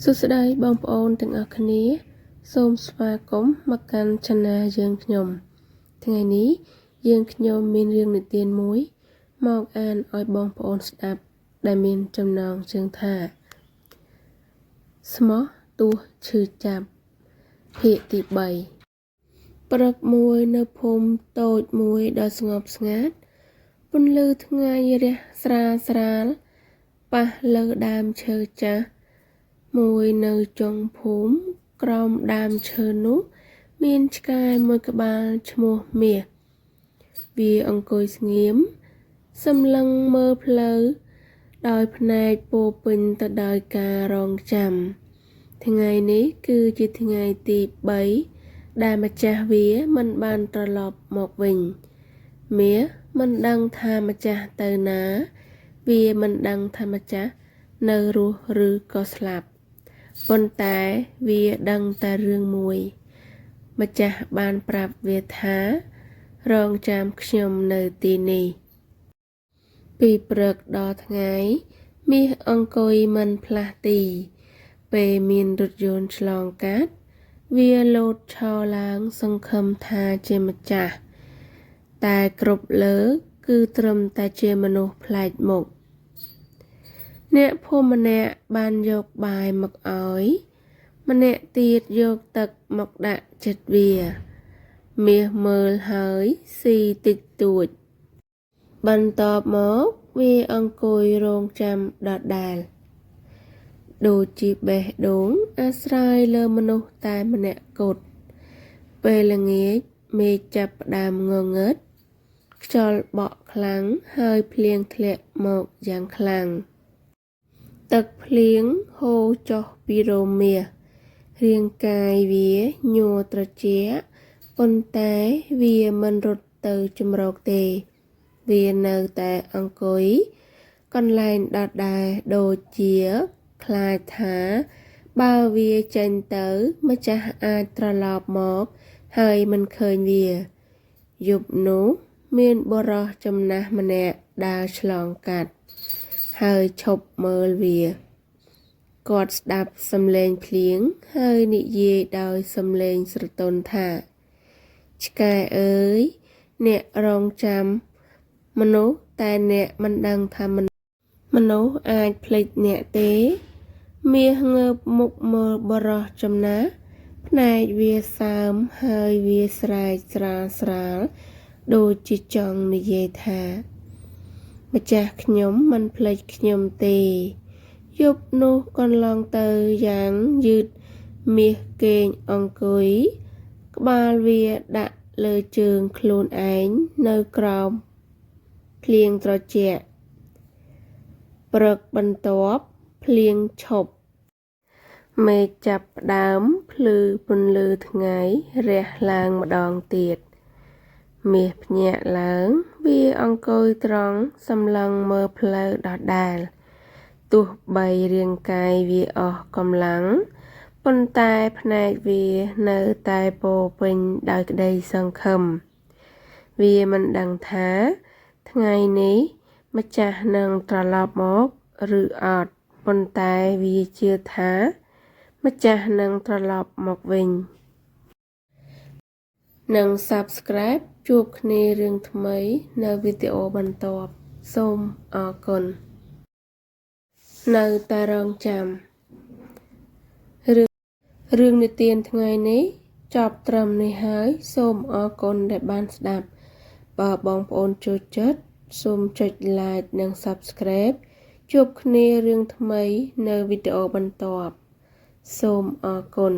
សួស្តីបងប្អូនទាំងអស់គ្នាសូមស្វាគមន៍មកកាន់ Channel យើងខ្ញុំថ្ងៃនេះយើងខ្ញុំមានរឿងនិទានមួយមកអានឲ្យបងប្អូនស្ដាប់ដែលមានចំណងជើងថាស្មោះទោះឈឺចាប់ភាគទី3ព្រឹកមួយនៅភូមិតូចមួយដ៏ស្ងប់ស្ងាត់ពន្លឺថ្ងៃរះស្រាលប៉ះលើដើមឈើចាស់មួយនៅចុងភូមិក្រោមដើមឈើនោះមានឆ្កែមួយក្បាលឈ្មោះមាសវាអង្គុយស្ងៀមសម្លឹងមើលផ្លូវដោយភ្នែកពោពេញទៅដោយការរង់ចាំថ្ងៃនេះគឺជាថ្ងៃទី3ដែលម្ចាស់វាមិនបានត្រឡប់មកវិញមាសមិនដឹងថាម្ចាស់ទៅណាវាមិនដឹងថាម្ចាស់នៅរស់ឬក៏ស្លាប់ប៉ុន្តែវាដឹងតែរឿងមួយម្ចាស់បានប្រាប់វាថារងចាំខ្ញុំនៅទីនេះពីព្រឹកដល់ថ្ងៃមាសអង្គុយមិនផ្លាស់ទីពេលមានរថយន្តឆ្លងកាត់វាលោតឈរឡើងសង្ឃឹមថាជាម្ចាស់តែគ្រប់លើកគឺត្រឹមតែជាមនុស្សប្លែកមុខអ្នកភូមិម្នាក់បានយកបាយមកឲ្យម្នាក់ទៀតយកទឹកមកដាក់ចិត្តវាមាសមើលហើយស៊ីតិចតួចបន្ទាប់មកវាអង្គុយរងចាំដដែលដូចជាបេះដូងអាស្រ័យលើមនុស្សតែម្នាក់គត់ពេលល្ងាចមេឃចាប់ផ្ដើមងងឹតខ្យល់បក់ខ្លាំងហើយភ្លៀងធ្លាក់មកយ៉ាងខ្លាំងទឹកភ្លៀងហូរចុះពីរោមមាសរាងកាយវាញ័រត្រជាក់ប៉ុន្តែវាមិនរត់ទៅជំរកទេវានៅតែអង្គុយកន្លែងដដែលដូចជាខ្លាចថាបើវាចេញទៅម្ចាស់អាចត្រឡប់មកហើយមិនឃើញវាយប់នោះមានបុរសចំណាស់ម្នាក់ដើរឆ្លងកាត់ហើយឈប់មើលវាគាត់ស្ដាប់សំឡេងភ្លៀងហើយនិយាយដោយសំឡេងស្រទន់ថាឆ្កែអើយអ្នករងចាំមនុស្សតែអ្នកមិនដឹងថាមនុស្សអាចភ្លេចអ្នកទេមាសងើបមុខមើលបុរសចំណាស់ភ្នែកវាសើមហើយវាស្រែកស្រាលដូចជាចង់និយាយថាម្ចាស់ខ្ញុំមិនភ្លេចខ្ញុំទេយប់នោះកន្លងទៅយ៉ាងយឺតមាសគេងអង្គុយក្បាលវាដាក់លើជើងខ្លួនឯងនៅក្រោមភ្លៀងត្រជាក់ព្រឹកបន្ទាប់ភ្លៀងឈប់មេឃចាប់ផ្ដើមភ្លឺពន្លឺថ្ងៃរះឡើងម្ដងទៀតមាសភ្ញាក់ឡើងវាអង្គុយត្រង់សម្លឹងមើលផ្លូវដដែលទោះបីរាងកាយវាអស់កម្លាំងប៉ុន្តែភ្នែកវានៅតែពោពេញដោយក្តីសង្ឃឹមវាមិនដឹងថាថ្ងៃនេះម្ចាស់នឹងត្រឡប់មកឬអត់ប៉ុន្តែវាជឿថាម្ចាស់នឹងត្រឡប់មកវិញនិង Subscribe ជួបគ្នារឿងថ្មីនៅវីដេអូបន្ទាប់សូមអរគុណនៅតែរងចាំរឿងនិទានថ្ងៃនេះចប់ត្រឹមនេះហើយសូមអរគុណដែលបានស្ដាប់បើបងប្អូនចូលចិត្តសូមចុច Like និង Subscribe ជួបគ្នារឿងថ្មីនៅវីដេអូបន្ទាប់សូមអរគុណ